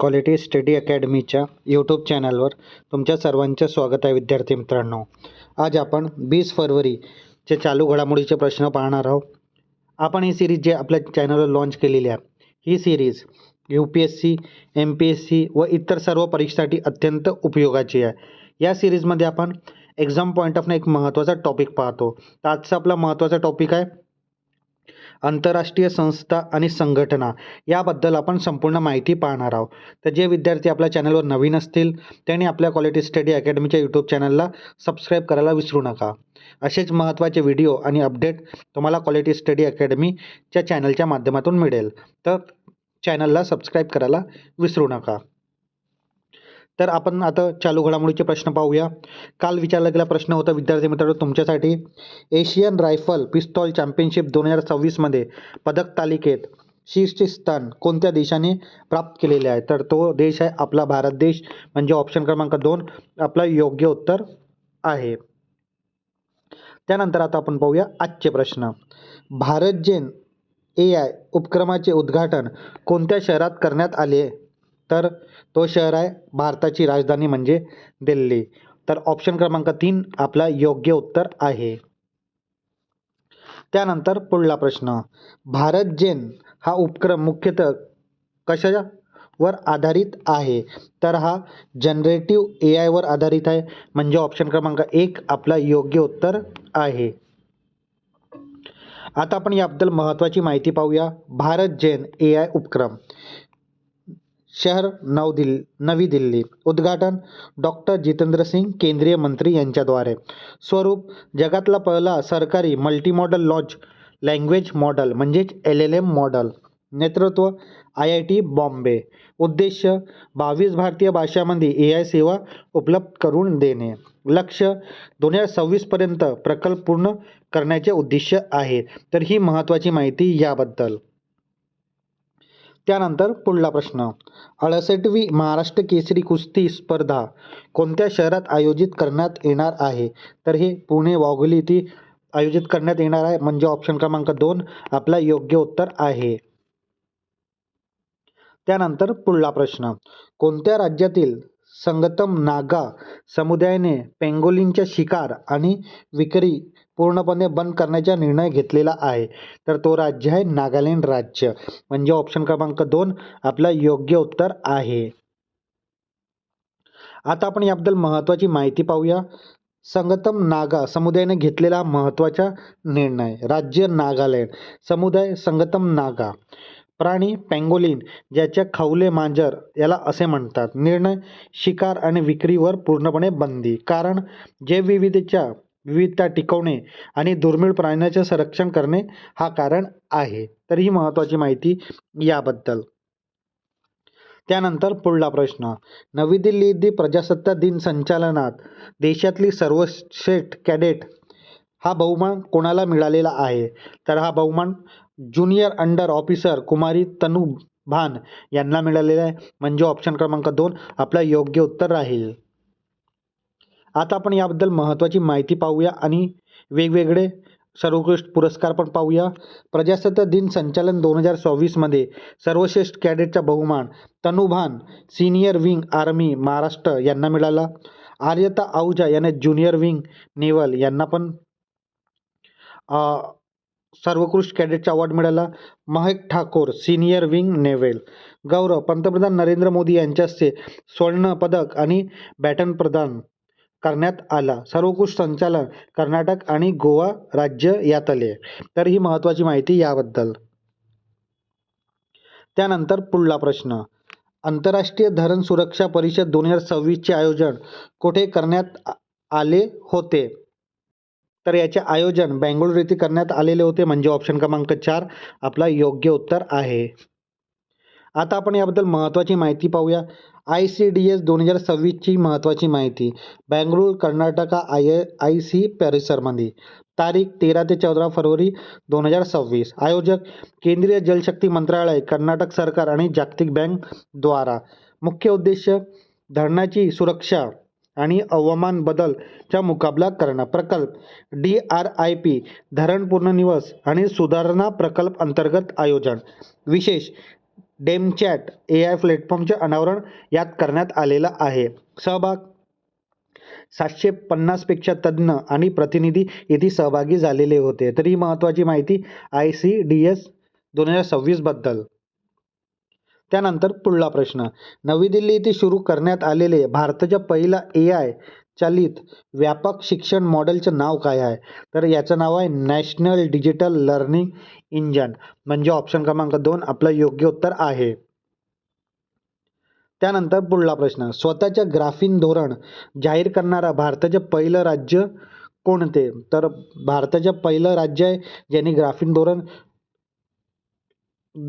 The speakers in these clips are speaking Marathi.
क्वालिटी स्टडी अकॅडमीच्या यूट्यूब चॅनलवर तुमच्या सर्वांचे स्वागत आहे. विद्यार्थी मित्रांनो, आज आपण 20 फरवरीचे चालू घडामोडीचे प्रश्न पाहणार आहोत. आपण ही सिरीज जे आपल्या चॅनलवर लॉन्च केलेली आहे, ही सिरीज UPSC, MPSC व इतर सर्व परीक्षेसाठी अत्यंत उपयोगाची आहे. या सिरीजमध्ये आपण एक्झाम पॉईंट ऑफ एक महत्त्वाचा टॉपिक पाहतो. तर आजचा आपला महत्त्वाचा टॉपिक आहे आंतरराष्ट्रीय संस्था आणि संघटना. याबद्दल आपण संपूर्ण माहिती पाहणार आहोत. तर जे विद्यार्थी आपल्या चॅनलवर नवीन असतील त्यांनी आपल्या क्वालिटी स्टडी अकॅडमीच्या यूट्यूब चॅनलला सबस्क्राईब करायला विसरू नका. असेच महत्त्वाचे व्हिडिओ आणि अपडेट तुम्हाला क्वालिटी स्टडी अकॅडमीच्या चॅनलच्या माध्यमातून मिळेल. तर चॅनलला सबस्क्राईब करायला विसरू नका. तर आपण आता चालू घडामोडीचे प्रश्न पाहूया. काल विचारला गेला प्रश्न होता विद्यार्थी मित्रांनो तुमच्यासाठी, एशियन रायफल पिस्तॉल चॅम्पियनशिप 2026मध्ये पदक तालिकेत शीर्षस्थान कोणत्या देशाने प्राप्त केलेले आहे? तर तो देश आहे आपला भारत देश, म्हणजे ऑप्शन क्रमांक 2 आपला योग्य उत्तर आहे. त्यानंतर आता आपण पाहूया आजचे प्रश्न. भारत जेन AI उपक्रमाचे उद्घाटन कोणत्या शहरात करण्यात आले? तर तो शहर आहे भारताची राजधानी म्हणजे दिल्ली. तर ऑप्शन क्रमांक 3 आपला योग्य उत्तर आहे. त्यानंतर पुढला प्रश्न. भारत जेन हा उपक्रम मुख्यतः कशावर आधारित आहे? तर हा जनरेटिव्ह AI वर आधारित आहे, म्हणजे ऑप्शन क्रमांक 1 आपला योग्य उत्तर आहे. आता आपण याबद्दल महत्त्वाची माहिती पाहूया. भारत जेन AI उपक्रम, शहर नवी दिल्ली, उद्घाटन डॉक्टर जितेंद्र सिंग केंद्रीय मंत्री यांच्याद्वारे, स्वरूप जगातला पहिला सरकारी मल्टीमॉडल लार्ज लँग्वेज मॉडेल म्हणजेच LLM मॉडेल, नेतृत्व IIT बॉम्बे, उद्देश्य 22 भारतीय भाषांमध्ये AI सेवा उपलब्ध करून देणे, लक्ष 2026पर्यंत प्रकल्प पूर्ण करण्याचे उद्देश आहे. तर ही महत्त्वाची माहिती याबद्दल. त्यानंतर पुढला प्रश्न. 68वी महाराष्ट्र केसरी कुस्ती स्पर्धा कोणत्या शहरात आयोजित करण्यात येणार आहे? तर हे पुणे वाघोली येथे आयोजित करण्यात येणार आहे, म्हणजे ऑप्शन क्रमांक 2 आपला योग्य उत्तर आहे. त्यानंतर पुढला प्रश्न. कोणत्या राज्यातील संगतम नागा समुदायाने पेंगोलिनच्या शिकार आणि विक्री पूर्णपणे बंद करण्याचा निर्णय घेतलेला आहे? तर तो राज्य आहे नागालँड राज्य, म्हणजे ऑप्शन क्रमांक 2 आपला योग्य उत्तर आहे. आता आपण याबद्दल महत्त्वाची माहिती पाहूया. संगतम नागा समुदायाने घेतलेला महत्त्वाचा निर्णय. राज्य नागालँड, समुदाय संगतम नागा, प्राणी पेंगोलिन ज्याच्या खवले मांजर याला असे म्हणतात. निर्णय शिकार आणि विक्रीवर पूर्णपणे बंदी. कारण विविधता टिकवणे आणि दुर्मिळ प्राण्यांचे संरक्षण करणे हा कारण आहे. तर ही महत्त्वाची माहिती याबद्दल. त्यानंतर पुढला प्रश्न. नवी दिल्ली येथे प्रजासत्ताक दिन संचलनात देशातली सर्वश्रेष्ठ कॅडेट हा बहुमान कोणाला मिळालेला आहे? तर हा बहुमान ज्युनियर अंडर ऑफिसर कुमारी तनू भान यांना मिळालेला आहे, म्हणजे ऑप्शन क्रमांक 2 आपला योग्य उत्तर राहील. आता आपण याबद्दल महत्त्वाची माहिती पाहूया आणि वेगवेगळे सर्वोत्कृष्ट पुरस्कार पण पाहूया. प्रजासत्ताक दिन संचलन 2024मध्ये सर्वश्रेष्ठ कॅडेटचा बहुमान तनुभान सिनियर विंग आर्मी महाराष्ट्र यांना मिळाला. आर्यता आहूजा यांना ज्युनियर विंग नेव्हल यांना पण सर्वोत्कृष्ट कॅडेटचा अवॉर्ड मिळाला. Mahak Thakur senior wing naval. गौरव पंतप्रधान नरेंद्र मोदी यांच्या हस्ते स्वर्ण पदक आणि बॅटन प्रदान करण्यात आला. सर्वोत्कृष्ट संचालन कर्नाटक आणि गोवा राज्य यातले. तर ही महत्त्वाची माहिती याबद्दल. त्यानंतर पुढला प्रश्न. आंतरराष्ट्रीय धरण सुरक्षा परिषद 2026चे आयोजन कुठे करण्यात आले होते? तर याचे आयोजन बेंगळुरू येथे करण्यात आलेले होते, म्हणजे ऑप्शन क्रमांक 4 आपला योग्य उत्तर आहे. आता आपण याबद्दल महत्त्वाची माहिती पाहूया. ICDS 2026ची महत्त्वाची माहिती. बेंगळुरू कर्नाटका IIC परिसरमध्ये, तारीख 13 ते 14 फरवरी 2026. आयोजक केंद्रीय जलशक्ती मंत्रालय, कर्नाटक सरकार आणि जागतिक बँक द्वारा. मुख्य उद्देश धरणाची सुरक्षा आणि हवामान बदलचा मुकाबला करणं. प्रकल्प DRIP धरण पुनर्निवास आणि सुधारणा प्रकल्प अंतर्गत आयोजन. विशेष डेमचॅट AI प्लॅटफॉर्मचे अनावरण यात करण्यात आलेलं आहे. सहभाग 750 पेक्षा तज्ज्ञ आणि प्रतिनिधी येथे सहभागी झालेले होते. तर ही महत्त्वाची माहिती ICDS 2026 बद्दल. त्यानंतर पुढला प्रश्न, नवी दिल्ली येथे सुरू करण्यात आलेले भारताच्या पहिला AI चालित व्यापक शिक्षण मॉडेलचं नाव काय आहे? तर याचं नाव आहे नॅशनल डिजिटल लर्निंग इंजन, म्हणजे ऑप्शन क्रमांक 2 आपलं योग्य उत्तर आहे. त्यानंतर पुढला प्रश्न, स्वतःच्या ग्राफीन धोरण जाहीर करणारा भारताचे पहिलं राज्य कोणते? तर भारताचे पहिलं राज्य आहे ज्यांनी ग्राफीन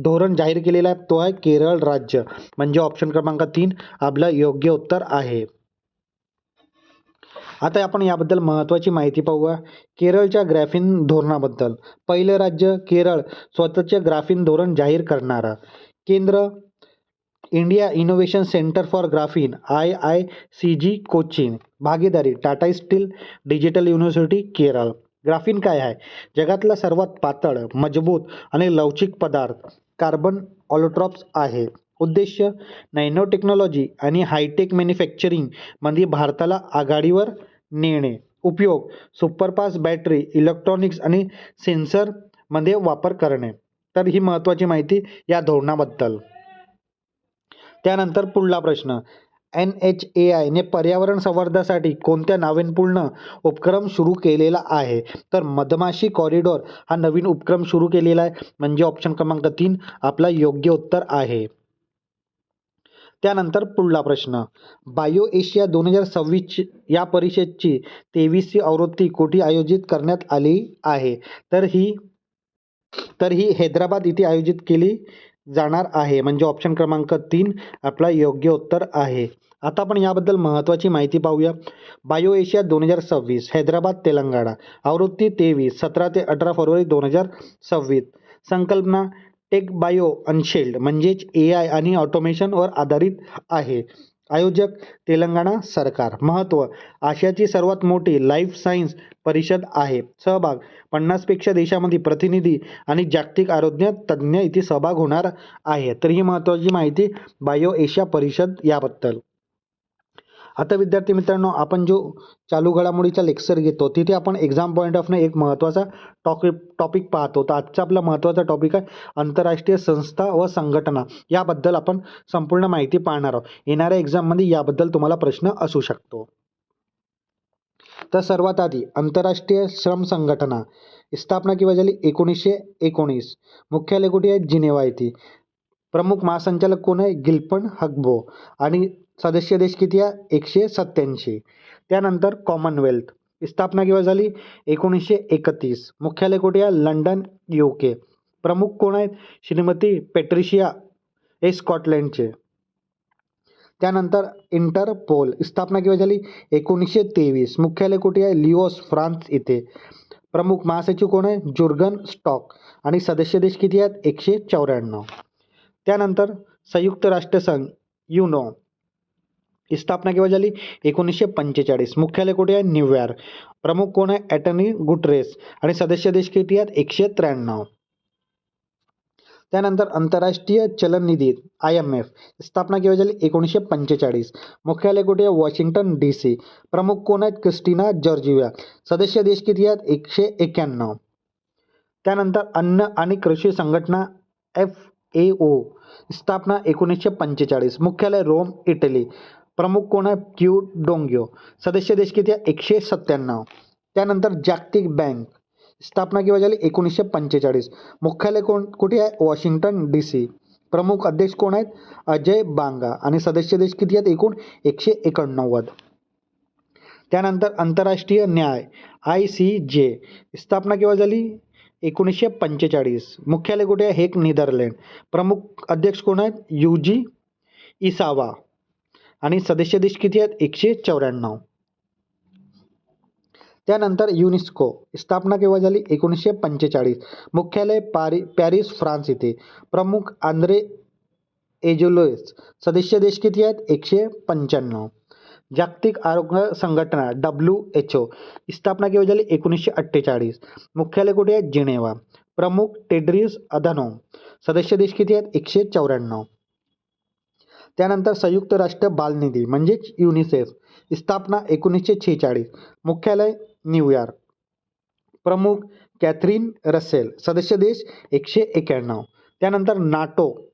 धोरण जाहीर केलेलं आहे तो आहे केरळ राज्य, म्हणजे ऑप्शन क्रमांक 3 आपलं योग्य उत्तर आहे. आता आपण याबद्दल महत्त्वाची माहिती पाहूया. केरळच्या ग्राफीन धोरणाबद्दल. पहिलं राज्य केरळ, स्वतःचे ग्राफीन धोरण जाहीर करणारा. केंद्र India innovation centre for graphene IICG Cochin. भागीदारी Tata steel, digital university Kerala. Graphene काय आहे? जगातला सर्वात पातळ, मजबूत आणि लवचिक पदार्थ कार्बन ऑलोट्रॉप्स आहे. उद्देश नॅनो टेक्नॉलॉजी आणि हायटेक मॅन्युफॅक्चरिंग मध्ये भारताला आघाडीवर नेणे. उपयोग सुपरफास्ट बॅटरी, इलेक्ट्रॉनिक्स आणि सेन्सर मध्ये वापर करणे. तर ही महत्त्वाची माहिती या धोरणाबद्दल. त्यानंतर पुढला प्रश्न, NHAI ने पर्यावरण संवर्धनासाठी कोणत्या नाविन्यपूर्ण उपक्रम सुरू केलेला आहे? तर मधमाशी कॉरिडॉर हा नवीन उपक्रम सुरू केलेला आहे, म्हणजे ऑप्शन क्रमांक 3 आपला योग्य उत्तर आहे. त्यानंतर पुढला प्रश्न, बायो एशिया 2026 या परिषदेची 23वी आवृत्ती कुठे आयोजित करण्यात आली आहे? तर ही हैदराबाद येथे आयोजित केली जाणार आहे, म्हणजे ऑप्शन क्रमांक 3 आपला योग्य उत्तर आहे. आता आपण याबद्दल महत्त्वाची माहिती पाहूया. बायो एशिया 2026 हैदराबाद तेलंगणा, आवृत्ती 23, 17 ते 18 फरवरी 2026. संकल्पना टेक बायो अनशील्ड, म्हणजेच AI आणि ऑटोमेशनवर आधारित आहे. आयोजक तेलंगणा सरकार. महत्त्व आशियाची सर्वात मोठी लाईफ सायन्स परिषद आहे. सहभाग 50 पेक्षा देशामध्ये प्रतिनिधी आणि जागतिक आरोग्य तज्ज्ञ इथे सहभाग होणार आहे. तर ही महत्त्वाची माहिती बायो एशिया परिषद याबद्दल. आता विद्यार्थी मित्रांनो, आपण जो चालू घडामोडीचा लेक्चर घेतो तिथे आपण एक्झाम पॉईंट ऑफ एक महत्त्वाचा टॉपिक पाहतो. तर आजचा आपला महत्त्वाचा टॉपिक आहे आंतरराष्ट्रीय संस्था व संघटना. याबद्दल आपण संपूर्ण माहिती पाहणार आहोत. येणाऱ्या एक्झाममध्ये याबद्दल तुम्हाला प्रश्न असू शकतो. तर सर्वात आधी आंतरराष्ट्रीय श्रम संघटना स्थापना केव्हा झाली? 1919. मुख्यालय कुठे आहे? जिनेवा येथे. प्रमुख महासंचालक कोण आहे? गिल्फर्ड हग्बो. आणि सदस्य देश किती आहे? 187. त्यानंतर कॉमनवेल्थ स्थापना केव्हा झाली? 1931. मुख्यालय कुठे आहे? London UK. प्रमुख कोण आहेत? श्रीमती पॅट्रिशिया, हे स्कॉटलंडचे. त्यानंतर इंटरपोल स्थापना केव्हा झाली? 1923. मुख्यालय कुठे आहे? लिओस, फ्रान्स येथे. प्रमुख महासचिव कोण आहे? Jurgen stock. आणि सदस्य देश किती आहेत? 194. त्यानंतर संयुक्त राष्ट्रसंघ युनो स्थापना केव्हा झाली? 1945. मुख्यालय कुठे आहे? न्यूयॉर्क. प्रमुख कोण आहे? Antonio Guterres. आणि सदस्य देश किती आहेत? 193. त्यानंतर आंतरराष्ट्रीय चलन निधी IMF स्थापना केव्हा झाली? 1945. मुख्यालय कुठे आहे? Washington DC. प्रमुख कोण आहेत? Christina Georgieva. सदस्य देश किती आहेत? 191. त्यानंतर अन्न आणि कृषी संघटना FAO स्थापना 1945. मुख्यालय रोम, इटली. प्रमुख कोण आहे? क्यू डोंग्यो. सदस्य देश किती आहे? 197. त्यानंतर जागतिक बँक स्थापना केव्हा झाली? 1945. मुख्यालय कुठे आहे? Washington DC. प्रमुख अध्यक्ष कोण आहेत? अजय बांगा. आणि सदस्य देश किती आहेत? एकूण 189. त्यानंतर आंतरराष्ट्रीय न्याय ICJ स्थापना केव्हा झाली? 1945. मुख्यालय कुठे आहे? Hague, Netherland. प्रमुख अध्यक्ष कोण आहेत? युजी इसावा. आणि सदस्य देश किती आहेत? 194. त्यानंतर युनेस्को स्थापना केव्हा झाली? 1945. मुख्यालय पॅरिस, फ्रान्स येथे. प्रमुख आंद्रे एजोलोस. सदस्य देश किती आहेत? 195. जागतिक आरोग्य संघटना WHO स्थापना केव्हा झाली? 1948. मुख्यालय कुठे आहे? जिनेवा. प्रमुख टेड्रिस अधानोम. सदस्य देश किती आहेत 194. त्यानंतर संयुक्त राष्ट्र बालनिधी म्हणजेच युनिसेफ, स्थापना 1946, मुख्यालय न्यूयॉर्क, प्रमुख कॅथरीन रसेल, सदस्य देश 191. त्यानंतर नाटो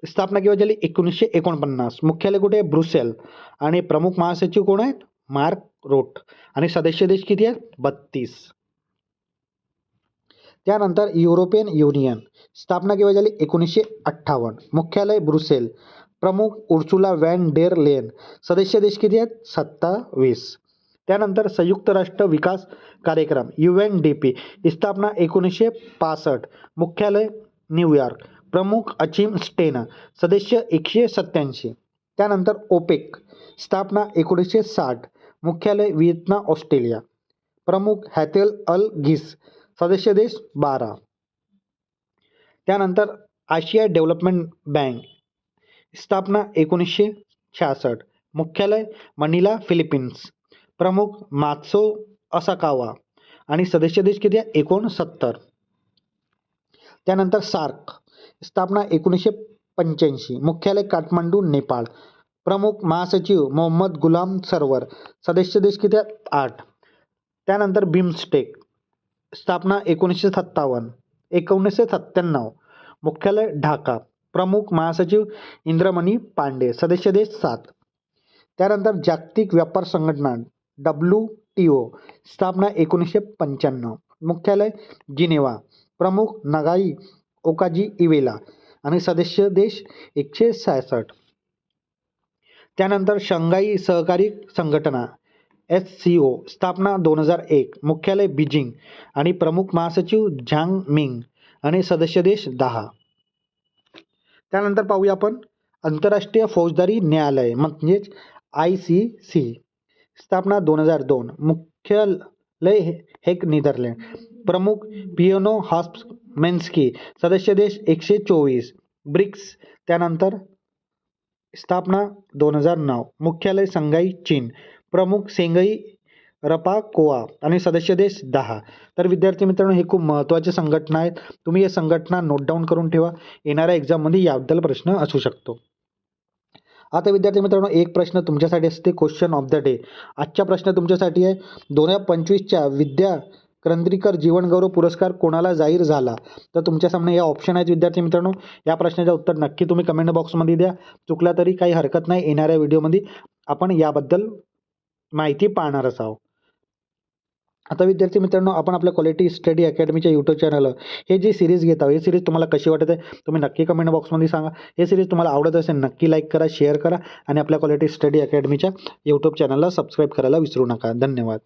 स्थापना केव्हा झाली 1949, मुख्यालय कुठे आहे ब्रुसेल, आणि प्रमुख महासचिव कोण आहेत मार्क रोट, आणि सदस्य देश किती आहेत 32. त्यानंतर युरोपियन युनियन स्थापना केव्हा झाली 1958, मुख्यालय ब्रुसेल, प्रमुख उर्सुला व्हॅन डेर लेन, सदस्य देश किती आहेत 27. त्यानंतर संयुक्त राष्ट्र विकास कार्यक्रम UNDP, स्थापना 1965, मुख्यालय न्यूयॉर्क, प्रमुख अचिम स्टेना, सदस्य 187. त्यानंतर ओपेक स्थापना 1960, मुख्यालय व्हिएतनाम ऑस्ट्रेलिया, प्रमुख हॅथेल अल घिस, सदस्य देश 12. त्यानंतर आशिया डेव्हलपमेंट बँक, स्थापना 1966, मुख्यालय मनिला फिलिपिन्स, प्रमुख मात्सो असाकावा, आणि सदस्य देश किती आहे 69. त्यानंतर सार्क स्थापना 1985, मुख्यालय काठमांडू नेपाळ, प्रमुख महासचिव मोहम्मद गुलाम सरवर, सदस्य देश किती आहेत 8. त्यानंतर बिमस्टेक स्थापना 1997, मुख्यालय ढाका, प्रमुख महासचिव इंद्रमणी पांडे, सदस्य देश 7. त्यानंतर जागतिक व्यापार संघटना WTO, स्थापना 1995, मुख्यालय जिनेवा, प्रमुख नगाई ओकाजी इवेला, आणि सदस्य देश 166. त्यानंतर शंघाई सहकारी संघटना SCO, स्थापना 2001, मुख्यालय बीजिंग, आणि प्रमुख महासचिव झांग मिंग, आणि सदस्य देश 10. त्यानंतर पाहूया आपण आंतरराष्ट्रीय फौजदारी न्यायालय म्हणजेच ICC, स्थापना 2002, मुख्यालय हेग नेदरलँड, प्रमुख पियोनो हास्पमेन्स्की, सदस्य देश 124. ब्रिक्स त्यानंतर स्थापना 2009, मुख्यालय संघाई चीन, प्रमुख सेंगई रपाकोआ, आणि सदस्य देश 10. तर विद्यार्थी मित्रांनो, हे खूप महत्त्वाचे संघटना आहेत. तुम्ही हे संघटना नोट डाऊन करून ठेवा, येणाऱ्या एक्झाममध्ये याबद्दल प्रश्न असू शकतो. आता विद्यार्थी मित्रांनो, एक प्रश्न तुमच्यासाठी असते क्वेश्चन ऑफ द डे. आजचा प्रश्न तुमच्यासाठी आहे 2025च्या विद्या करंदीकर जीवनगौरव पुरस्कार कोणाला जाहीर झाला? तर तुमच्या सामने या ऑप्शन आहेत विद्यार्थी मित्रांनो. या प्रश्नाचं उत्तर नक्की तुम्ही कमेंट बॉक्समध्ये द्या. चुकला तरी काही हरकत नाही, येणाऱ्या व्हिडिओमध्ये आपण याबद्दल माहिती पाहणारच आहोत. आता विद्यार्थी मित्रांनो, आपण आपल्या क्वालिटी स्टडी अकॅडमीच्या यूट्यूब चॅनल हे जी सिरीज घेत आहोत, ही सिरीज तुम्हाला कशी वाटत आहे तुम्ही नक्की कमेंट बॉक्समध्ये सांगा. हे सिरीज तुम्हाला आवडत असेल नक्की लाईक करा, शेअर करा, आणि आपल्या क्वालिटी स्टडी अकॅडमीच्या यूट्यूब चॅनलला सबस्क्राईब करायला विसरू नका. धन्यवाद.